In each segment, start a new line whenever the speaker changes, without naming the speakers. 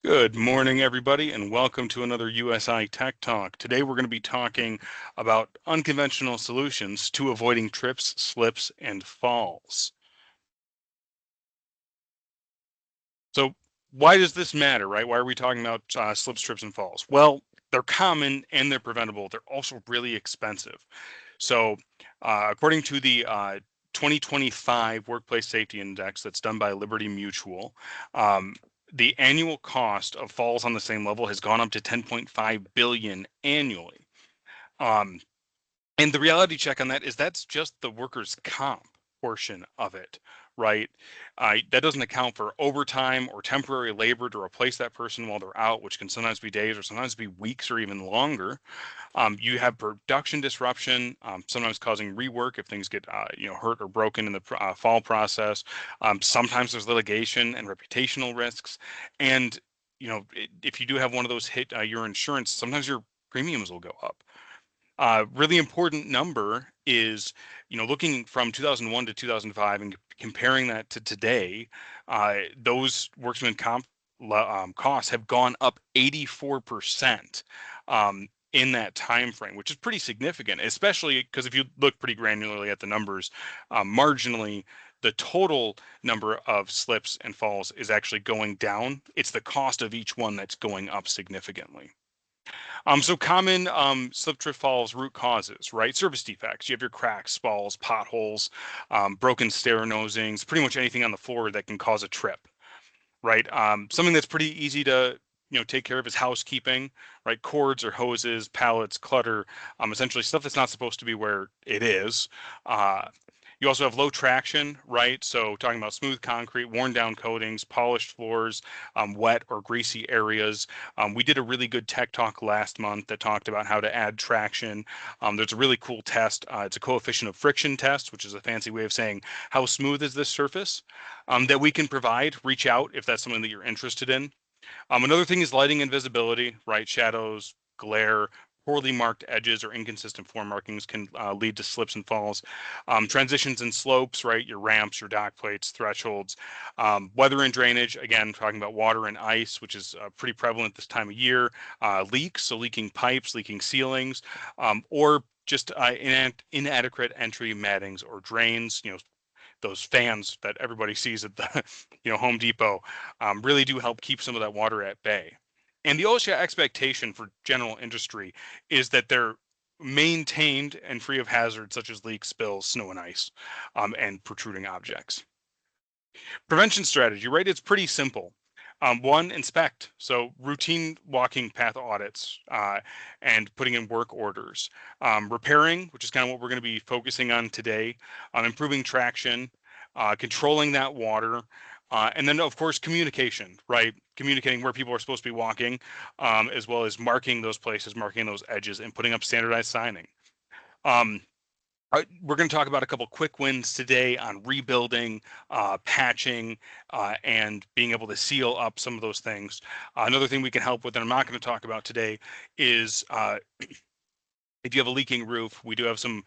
Good morning, everybody, and welcome to another USI Tech Talk. Today, we're going to be talking about unconventional solutions to avoiding trips, slips, and falls. So, why does this matter, right? Why are we talking about slips, trips, and falls? Well, they're common and they're preventable. They're also really expensive. So, according to the 2025 Workplace Safety Index that's done by Liberty Mutual, the annual cost of falls on the same level has gone up to 10.5 billion annually. Um, and the reality check on that is that's just the workers' comp portion of it, right? That doesn't account for overtime or temporary labor to replace that person while they're out, which can sometimes be days or sometimes be weeks or even longer. You have production disruption, sometimes causing rework if things get hurt or broken in the fall process. Sometimes there's litigation and reputational risks, and if you do have one of those hit your insurance, sometimes your premiums will go up. Really important number is, looking from 2001 to 2005 and comparing that to today, those workman comp costs have gone up 84% in that time frame, which is pretty significant, especially because if you look pretty granularly at the numbers, marginally, the total number of slips and falls is actually going down. It's the cost of each one that's going up significantly. So common slip, trip, falls root causes, right? Surface defects. You have your cracks, spalls, potholes, broken stair nosings, pretty much anything on the floor that can cause a trip, right? Something that's pretty easy to take care of is housekeeping, right? Cords or hoses, pallets, clutter, essentially stuff that's not supposed to be where it is. Uh, you also have low traction, right? So talking about smooth concrete, worn down coatings, polished floors, wet or greasy areas. We did a really good tech talk last month that talked about how to add traction. There's a really cool test. It's a coefficient of friction test, which is a fancy way of saying how smooth is this surface that we can provide. Reach out if that's something that you're interested in. Another thing is lighting and visibility, right? Shadows, glare, poorly marked edges or inconsistent floor markings can lead to slips and falls. Transitions and slopes, right? Your ramps, your dock plates, thresholds. Weather and drainage, again, talking about water and ice, which is pretty prevalent this time of year. Leaks, so leaking pipes, leaking ceilings, or just inadequate entry mattings or drains, those fans that everybody sees at the Home Depot really do help keep some of that water at bay. And the OSHA expectation for general industry is that they're maintained and free of hazards such as leaks, spills, snow and ice, and protruding objects. Prevention strategy, right? It's pretty simple. One, inspect. So routine walking path audits and putting in work orders. Repairing, which is kind of what we're going to be focusing on today. Improving traction, controlling that water. And then, of course, communication, right? Communicating where people are supposed to be walking, as well as marking those places, marking those edges, and putting up standardized signing. Um, we're going to talk about a couple quick wins today on rebuilding, patching, and being able to seal up some of those things. Another thing we can help with, and I'm not going to talk about today, is if you have a leaking roof, we do have some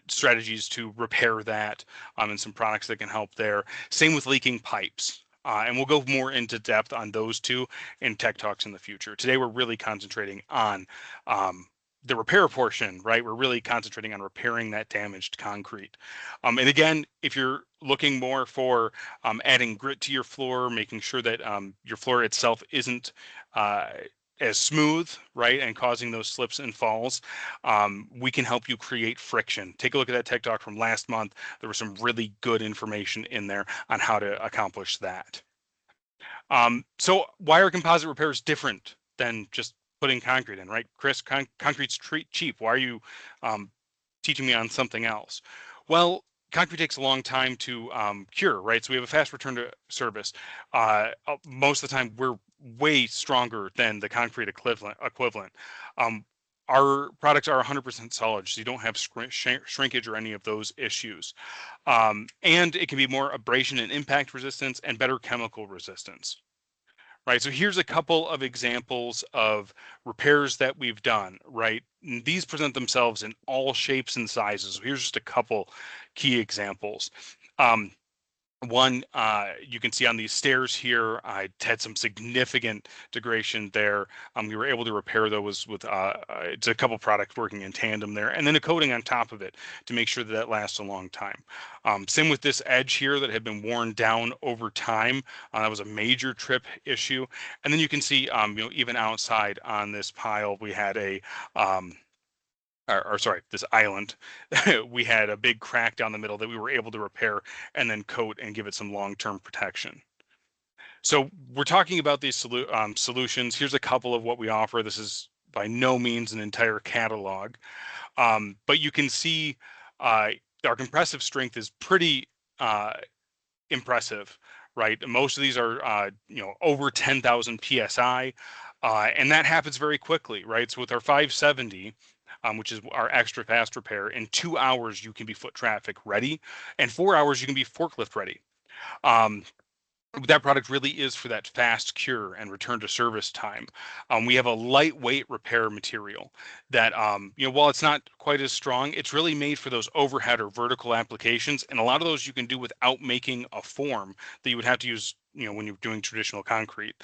strategies to repair that and some products that can help there. Same with leaking pipes. And we'll go more into depth on those two in Tech Talks in the future. Today, we're really concentrating on the repair portion, right? We're really concentrating on repairing that damaged concrete. And again, if you're looking more for adding grit to your floor, making sure that your floor itself isn't as smooth, right, and causing those slips and falls, we can help you create friction. Take a look at that tech talk from last month. There was some really good information in there on how to accomplish that. So why are composite repairs different than just putting concrete in, right? Chris, concrete's cheap. Why are you teaching me on something else? Well, concrete takes a long time to cure, right? So we have a fast return to service. Most of the time, we're way stronger than the concrete equivalent. Our products are 100% solid, so you don't have shrinkage or any of those issues. And it can be more abrasion and impact resistance and better chemical resistance. Right, so here's a couple of examples of repairs that we've done, right? These present themselves in all shapes and sizes. So here's just a couple key examples. Um, One, you can see on these stairs here, I had some significant degradation there. We were able to repair those with it's a couple products working in tandem there, and then a coating on top of it to make sure that that lasts a long time. Same with this edge here that had been worn down over time. That was a major trip issue. And then you can see, even outside on this pile, we had a or sorry, this island, we had a big crack down the middle that we were able to repair and then coat and give it some long-term protection. So we're talking about these solutions. Here's a couple of what we offer. This is by no means an entire catalog, but you can see our compressive strength is pretty impressive, right? Most of these are, over 10,000 PSI, and that happens very quickly, right? So with our 570, which is our extra fast repair, in 2 hours you can be foot traffic ready, and 4 hours you can be forklift ready. That product really is for that fast cure and return to service time. We have a lightweight repair material that, while it's not quite as strong, it's really made for those overhead or vertical applications. And a lot of those you can do without making a form that you would have to use, when you're doing traditional concrete.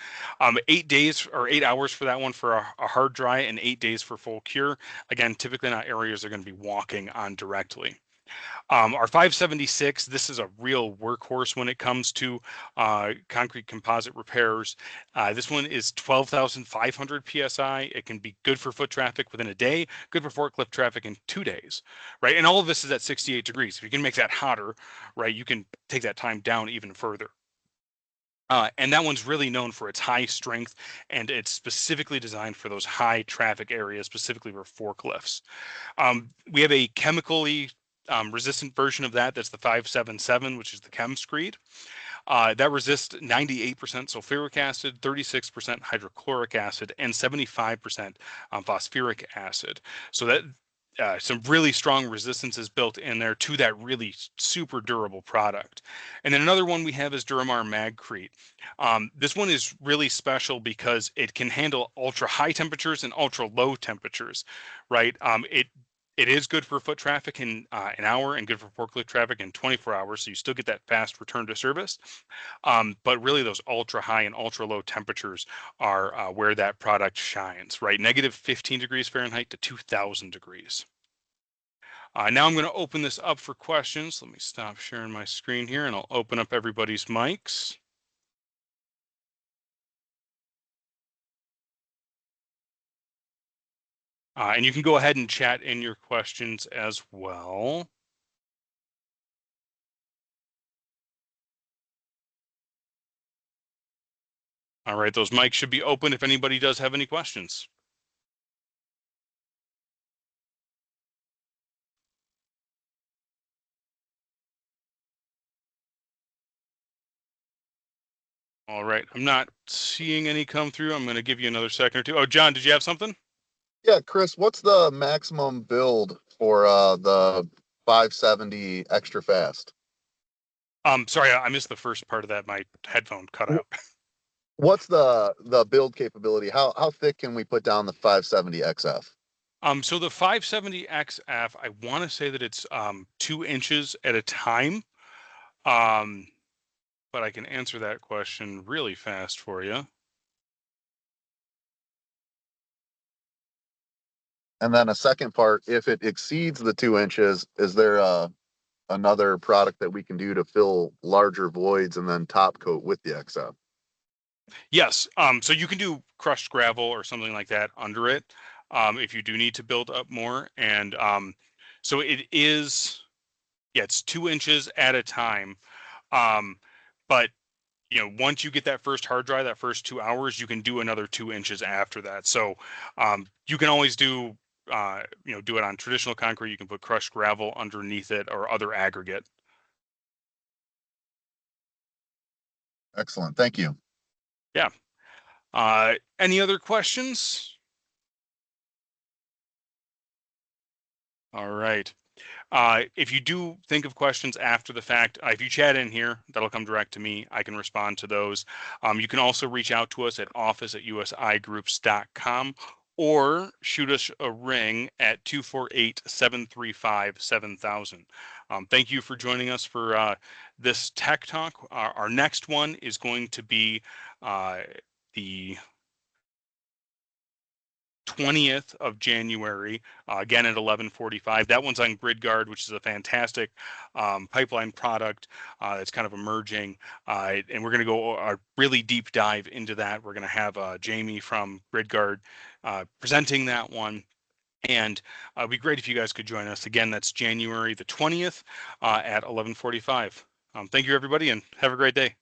8 days or 8 hours for that one for a hard dry, and 8 days for full cure. Again, typically not areas they're going to be walking on directly. Our 576, this is a real workhorse when it comes to concrete composite repairs. This one is 12,500 PSI. It can be good for foot traffic within a day, good for forklift traffic in 2 days, right? And all of this is at 68 degrees. If you can make that hotter, right, you can take that time down even further. And that one's really known for its high strength, and it's specifically designed for those high traffic areas, specifically for forklifts. We have a chemically resistant version of that. That's the 577, which is the ChemScreed. That resists 98% sulfuric acid, 36% hydrochloric acid, and 75% phosphoric acid. So that some really strong resistance is built in there to that really super durable product. And then another one we have is Duramar Magcrete. This one is really special because it can handle ultra high temperatures and ultra low temperatures, right? It is good for foot traffic in an hour and good for forklift traffic in 24 hours. So you still get that fast return to service. But really those ultra high and ultra low temperatures are where that product shines, right? Negative 15 degrees Fahrenheit to 2000 degrees. Now I'm going to open this up for questions. Let me stop sharing my screen here and I'll open up everybody's mics. And you can go ahead and chat in your questions as well. All right, those mics should be open if anybody does have any questions. All right, I'm not seeing any come through. I'm going to give you another second or two. Oh, John, did you have something?
Yeah, Chris, what's the maximum build for the 570 extra fast?
Sorry, I missed the first part of that. My headphone cut out.
What's the build capability? How thick can we put down the 570 XF?
So the 570 XF, I want to say that it's 2 inches at a time. But I can answer that question really fast for you.
And then a second part, if it exceeds the 2 inches, is there another product that we can do to fill larger voids and then top coat with the XF?
Yes. So you can do crushed gravel or something like that under it if you do need to build up more. And so it is, yeah, it's 2 inches at a time. But once you get that first hard dry, that first 2 hours, you can do another 2 inches after that. So you can always do do it on traditional concrete. You can put crushed gravel underneath it or other aggregate.
Excellent. Thank you.
Yeah. Any other questions? All right. If you do think of questions after the fact, if you chat in here, that'll come direct to me. I can respond to those. You can also reach out to us at office@usigroups.com or shoot us a ring at 248-735-7000. Thank you for joining us for this tech talk. Our next one is going to be the 20th of January, again at 11:45. That one's on GridGuard, which is a fantastic pipeline product that's kind of emerging. And we're going to go a really deep dive into that. We're going to have Jamie from GridGuard presenting that one. And it'd be great if you guys could join us. Again, that's January the 20th at 11:45. Thank you, everybody, and have a great day.